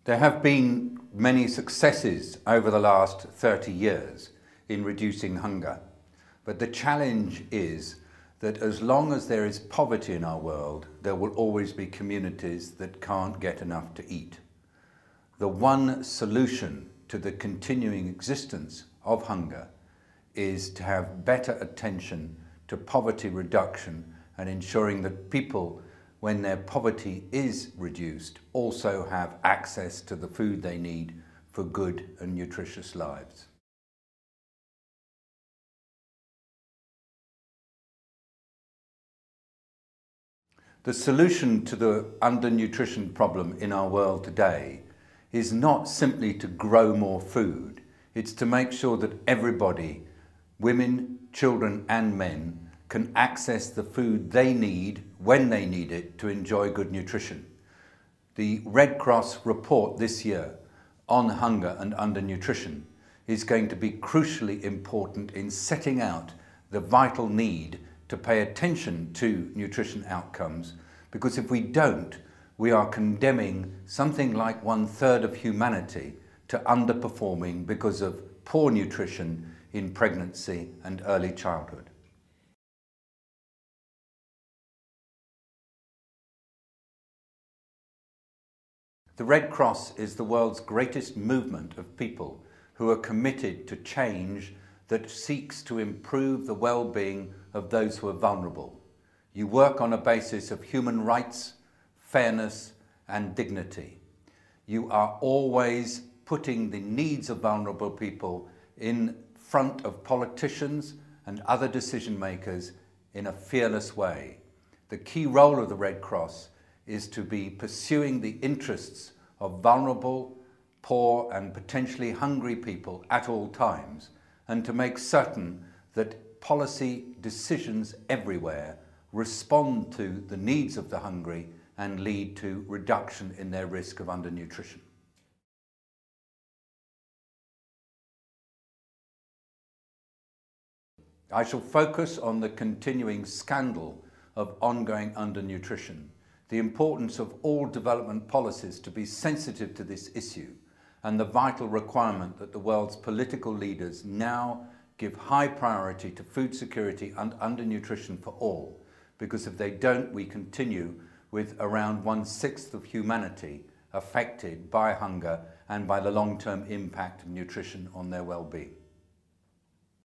There have been many successes over the last 30 years in reducing hunger, but the challenge is that as long as there is poverty in our world, there will always be communities that can't get enough to eat. The one solution to the continuing existence of hunger is to have better attention to poverty reduction and ensuring that people, when their poverty is reduced, also have access to the food they need for good and nutritious lives. The solution to the undernutrition problem in our world today is not simply to grow more food, it's to make sure that everybody, women, children and men, can access the food they need when they need it to enjoy good nutrition. The Red Cross report this year on hunger and undernutrition is going to be crucially important in setting out the vital need to pay attention to nutrition outcomes, because if we don't, we are condemning something like 1/3 of humanity to underperforming because of poor nutrition in pregnancy and early childhood. The Red Cross is the world's greatest movement of people who are committed to change that seeks to improve the well-being of those who are vulnerable. You work on a basis of human rights, fairness and dignity. You are always putting the needs of vulnerable people in front of politicians and other decision makers in a fearless way. The key role of the Red Cross is to be pursuing the interests of vulnerable, poor and potentially hungry people at all times, and to make certain that policy decisions everywhere respond to the needs of the hungry and lead to reduction in their risk of undernutrition. I shall focus on the continuing scandal of ongoing undernutrition, the importance of all development policies to be sensitive to this issue, and the vital requirement that the world's political leaders now give high priority to food security and undernutrition for all, because if they don't, we continue with around 1/6 of humanity affected by hunger and by the long-term impact of nutrition on their well-being.